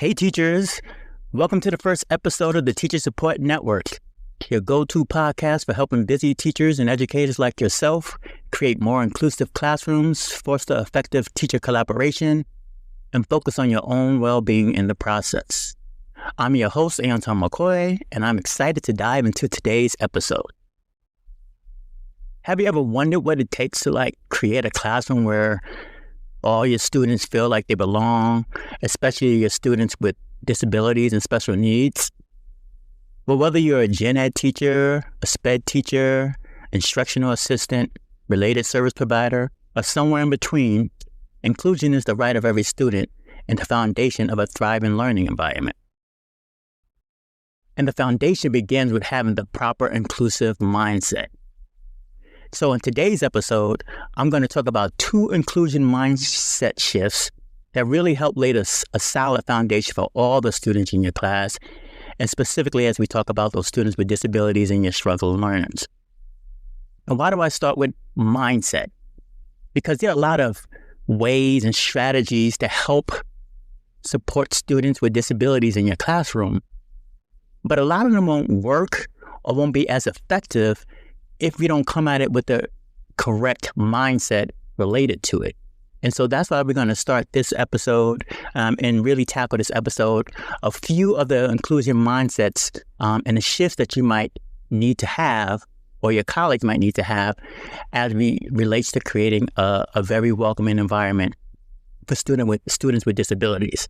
Hey teachers, welcome to the first episode of the Teacher Support Network, your go-to podcast for helping busy teachers and educators like yourself create more inclusive classrooms, foster effective teacher collaboration, and focus on your own well-being in the process. I'm your host, Anton McCoy, and I'm excited to dive into today's episode. Have you ever wondered what it takes to create a classroom where all your students feel like they belong, especially your students with disabilities and special needs? Well, whether you're a gen ed teacher, a SpEd teacher, instructional assistant, related service provider, or somewhere in between, inclusion is the right of every student and the foundation of a thriving learning environment. And the foundation begins with having the proper inclusive mindset. So in today's episode, I'm going to talk about 2 inclusion mindset shifts that really help lay a solid foundation for all the students in your class, and specifically as we talk about those students with disabilities and your struggling learners. And why do I start with mindset? Because there are a lot of ways and strategies to help support students with disabilities in your classroom, but a lot of them won't work or won't be as effective if we don't come at it with the correct mindset related to it. And so that's why we're going to start this episode and really tackle this episode, a few of the inclusion mindsets and the shifts that you might need to have or your colleagues might need to have as we relates to creating a very welcoming environment for students with disabilities.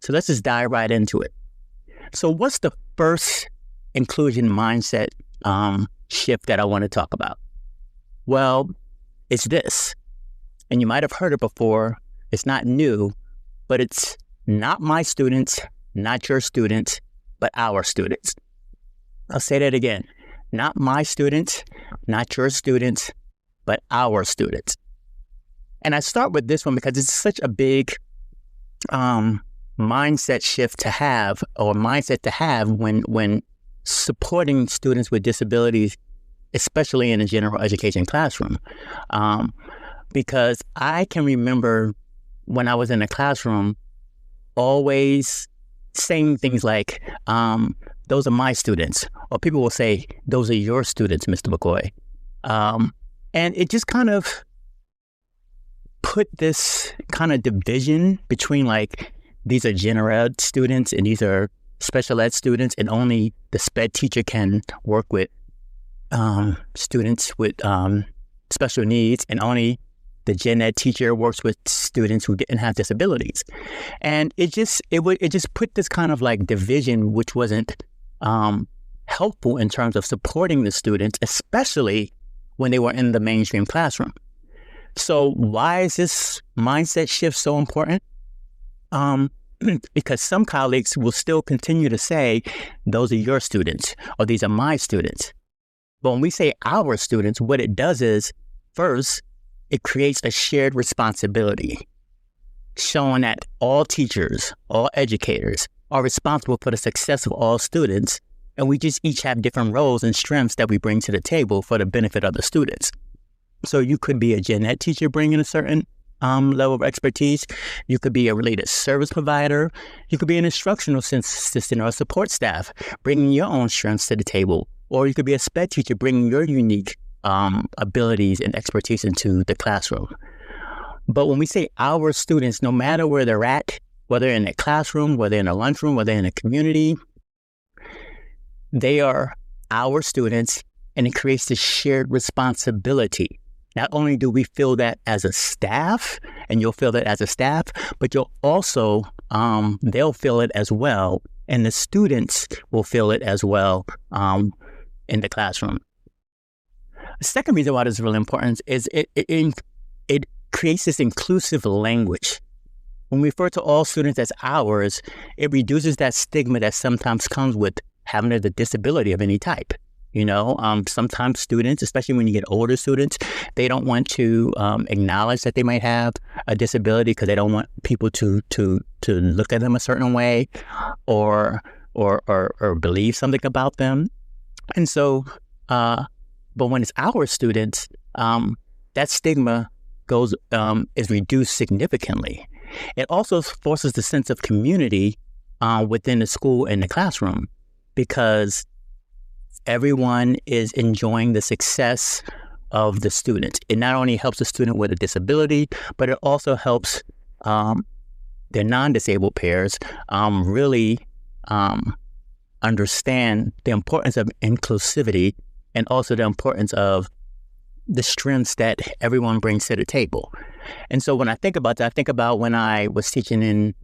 So let's just dive right into it. So what's the first inclusion mindset shift that I want to talk about? Well, it's this, and you might have heard it before. It's not new, but it's not my students, not your students, but our students. I'll say that again. Not my students, not your students, but our students. And I start with this one because it's such a big mindset shift to have, or mindset to have when supporting students with disabilities, especially in a general education classroom. Because I can remember when I was in a classroom, always saying things like, those are my students, or people will say, those are your students, Mr. McCoy. And it just kind of put this kind of division between these are general ed students and these are special ed students, and only the SpEd teacher can work with students with special needs, and only the gen ed teacher works with students who didn't have disabilities. And it just put this kind of division, which wasn't helpful in terms of supporting the students, especially when they were in the mainstream classroom. So why is this mindset shift so important? Because some colleagues will still continue to say, those are your students, or these are my students. But when we say our students, what it does is, first, it creates a shared responsibility, showing that all teachers, all educators are responsible for the success of all students, and we just each have different roles and strengths that we bring to the table for the benefit of the students. So you could be a gen ed teacher bringing a certain level of expertise. You could be a related service provider. You could be an instructional assistant or support staff, bringing your own strengths to the table. Or you could be a SpEd teacher, bringing your unique abilities and expertise into the classroom. But when we say our students, no matter where they're at, whether in a classroom, whether in a lunchroom, whether in a community, they are our students, and it creates this shared responsibility. Not only do we feel that as a staff, and you'll feel that as a staff, but you'll also, they'll feel it as well, and the students will feel it as well in the classroom. The second reason why this is really important is it creates this inclusive language. When we refer to all students as ours, it reduces that stigma that sometimes comes with having a disability of any type. Sometimes students, especially when you get older students, they don't want to acknowledge that they might have a disability because they don't want people to look at them a certain way or believe something about them. And so, but when it's our students, that stigma is reduced significantly. It also forces the sense of community within the school and the classroom, because everyone is enjoying the success of the student. It not only helps the student with a disability, but it also helps their non-disabled peers really understand the importance of inclusivity and also the importance of the strengths that everyone brings to the table. And so when I think about that, I think about when I was teaching in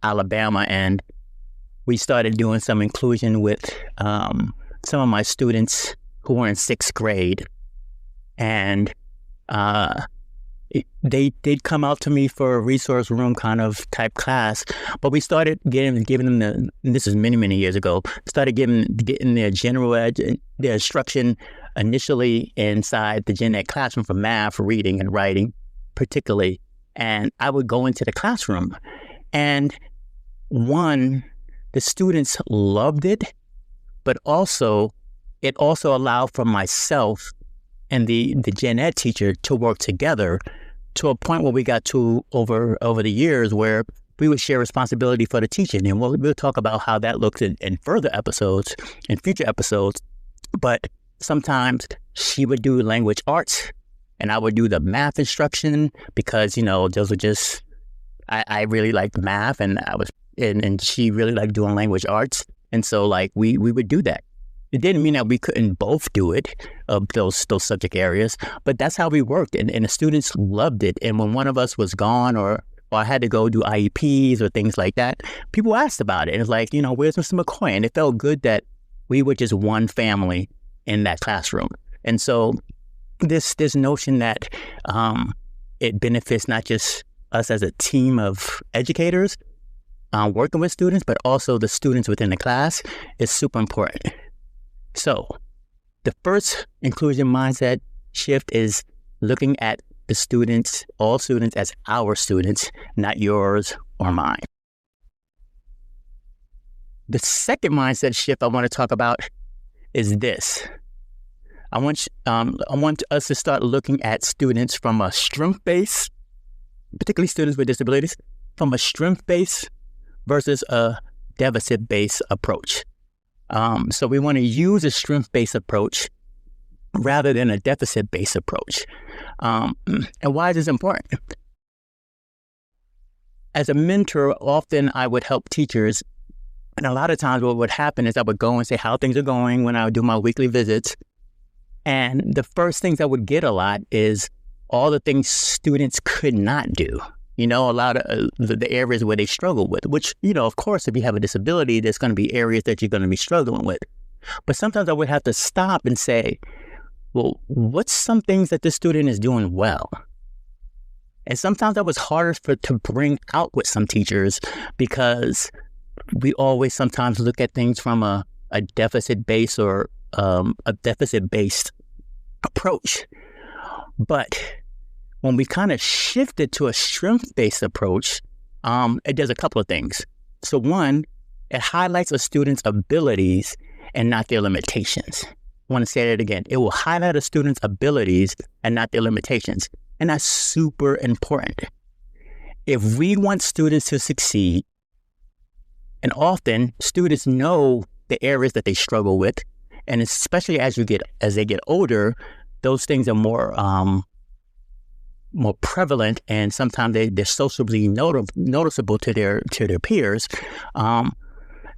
Alabama, and we started doing some inclusion with some of my students who were in 6th grade. And they'd come out to me for a resource room kind of type class, but we started giving them this is many, many years ago, started getting their general their instruction initially inside the gen ed classroom for math, reading, and writing particularly. And I would go into the classroom, and the students loved it, but it also allowed for myself and the gen ed teacher to work together to a point where we got to over the years where we would share responsibility for the teaching. And we'll talk about how that looks in future episodes. But sometimes she would do language arts and I would do the math instruction, because, those were just, I really liked math, and and she really liked doing language arts. And so we would do that. It didn't mean that we couldn't both do it, those subject areas, but that's how we worked, and the students loved it. And when one of us was gone or I had to go do IEPs or things like that, people asked about it. And it's like, where's Mr. McCoy? And it felt good that we were just one family in that classroom. And so this notion that it benefits not just us as a team of educators working with students, but also the students within the class is super important. So the first inclusion mindset shift is looking at the students, all students, as our students, not yours or mine. The second mindset shift I want to talk about is this. I want us to start looking at students from a strength base, particularly students with disabilities, from a strength base versus a deficit based approach. So we want to use a strength-based approach rather than a deficit-based approach. And why is this important? As a mentor, often I would help teachers, and a lot of times what would happen is I would go and say how things are going when I would do my weekly visits. And the first things I would get a lot is all the things students could not do. A lot of the areas where they struggle with, which, of course, if you have a disability, there's going to be areas that you're going to be struggling with. But sometimes I would have to stop and say, well, what's some things that this student is doing well? And sometimes that was harder to bring out with some teachers, because we always sometimes look at things from a deficit-based or a deficit-based approach. But when we kind of shifted to a strength-based approach, it does a couple of things. So one, it highlights a student's abilities and not their limitations. I want to say that again. It will highlight a student's abilities and not their limitations. And that's super important. If we want students to succeed, and often students know the areas that they struggle with, and especially as they get older, those things are more prevalent, and sometimes they're socially noticeable to their peers.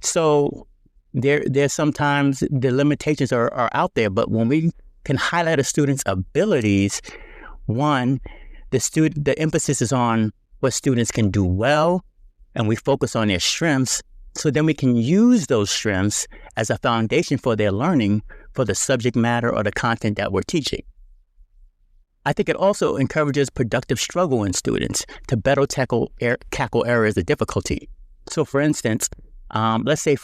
So there's sometimes the limitations are out there, but when we can highlight a student's abilities, one, the emphasis is on what students can do well, and we focus on their strengths. So then we can use those strengths as a foundation for their learning for the subject matter or the content that we're teaching. I think it also encourages productive struggle in students to better tackle areas of difficulty. So for instance, let's say,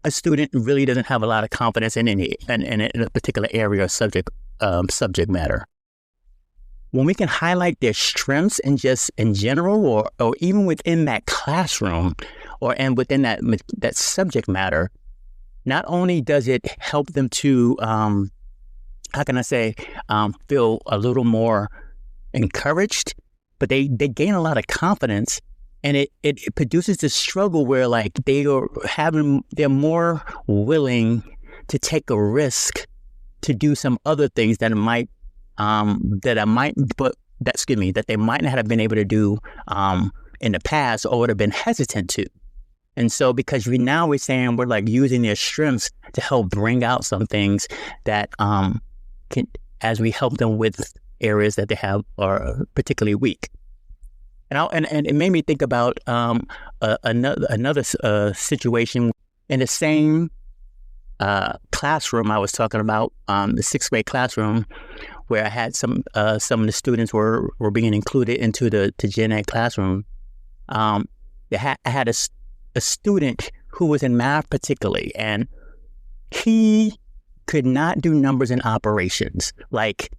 a student really doesn't have a lot of confidence in a particular area or subject matter. When we can highlight their strengths and just in general, or even within that classroom, and within that subject matter, not only does it help them to, feel a little more encouraged, but they gain a lot of confidence And it produces this struggle where like they're more willing to take a risk to do some other things that they might not have been able to do in the past, or would have been hesitant to. And so because we're saying we're like using their strengths to help bring out some things that as we help them with areas that they have are particularly weak. And it made me think about another situation in the same classroom I was talking about, the sixth grade classroom, where I had some of the students were being included into the gen ed classroom. I had a student who was in math particularly, and he could not do numbers and operations. Like,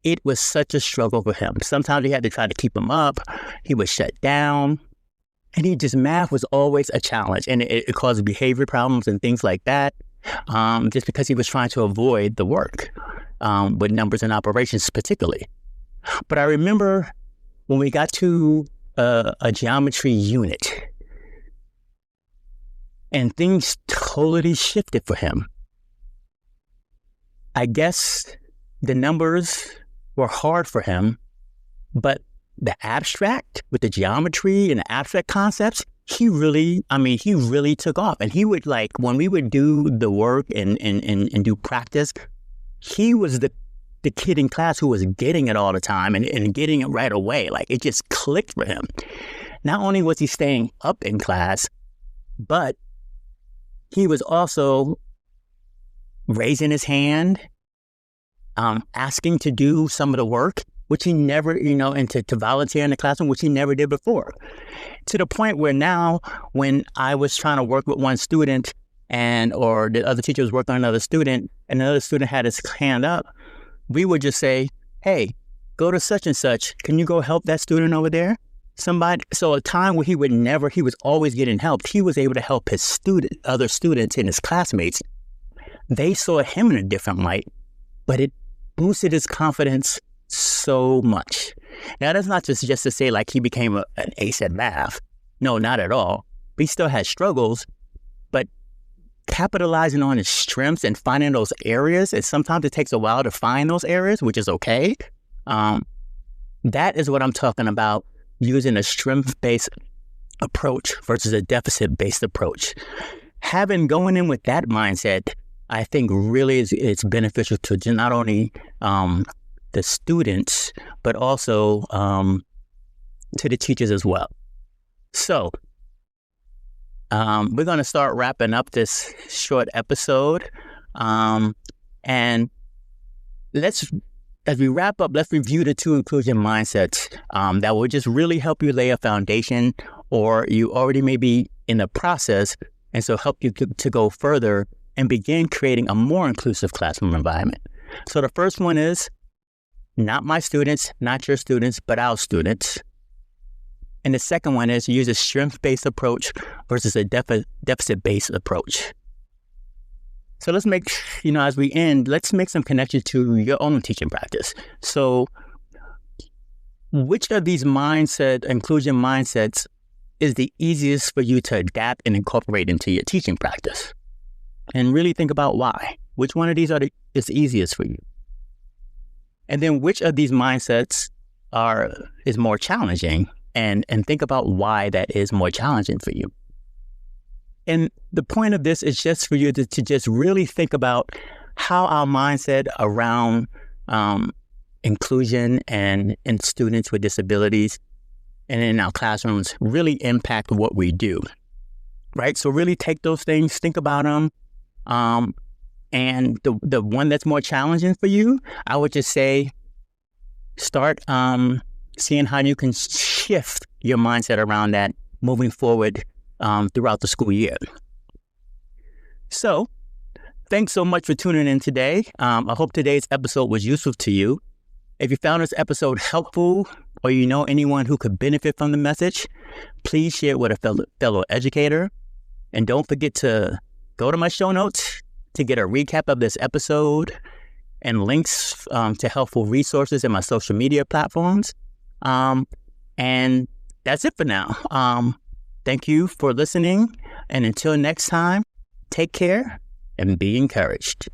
it was such a struggle for him. Sometimes we had to try to keep him up. He was shut down. And math was always a challenge. And it caused behavior problems and things like that, just because he was trying to avoid the work with numbers and operations particularly. But I remember when we got to a geometry unit, and things totally shifted for him. I guess the numbers were hard for him, but the abstract with the geometry and the abstract concepts, he really took off. And he would, like, when we would do the work and do practice, he was the kid in class who was getting it all the time and getting it right away. Like, it just clicked for him. Not only was he staying up in class, but he was also raising his hand, asking to do some of the work, which he never, and to volunteer in the classroom, which he never did before. To the point where now, when I was trying to work with one student or the other teacher was working on another student, and another student had his hand up, we would just say, hey, go to such and such. Can you go help that student over there? So a time where he was always getting help, he was able to help other students and his classmates. They saw him in a different light, but it boosted his confidence so much. Now, that's not just to say like he became an ace at math. No, not at all. He still has struggles, but capitalizing on his strengths and finding those areas, and sometimes it takes a while to find those areas, which is okay. That is what I'm talking about, using a strength-based approach versus a deficit-based approach. Going in with that mindset, I think really it's beneficial to not only the students, but also to the teachers as well. So we're going to start wrapping up this short episode. And as we wrap up, let's review the 2 inclusion mindsets that will just really help you lay a foundation, or you already may be in the process, and so help you to go further and begin creating a more inclusive classroom environment. So the first one is not my students, not your students, but our students. And the second one is use a strength-based approach versus a deficit-based approach. So let's make, as we end, let's make some connections to your own teaching practice. So which of these inclusion mindsets is the easiest for you to adapt and incorporate into your teaching practice? And really think about why. Which one of these is easiest for you? And then which of these mindsets is more challenging? And think about why that is more challenging for you. And the point of this is just for you to just really think about how our mindset around inclusion and students with disabilities and in our classrooms really impact what we do, right? So really take those things, think about them. And the one that's more challenging for you, I would just say start seeing how you can shift your mindset around that moving forward throughout the school year. So, thanks so much for tuning in today. I hope today's episode was useful to you. If you found this episode helpful, or you know anyone who could benefit from the message, please share it with a fellow educator. And don't forget to go to my show notes to get a recap of this episode and links to helpful resources in my social media platforms. And that's it for now. Thank you for listening. And until next time, take care and be encouraged.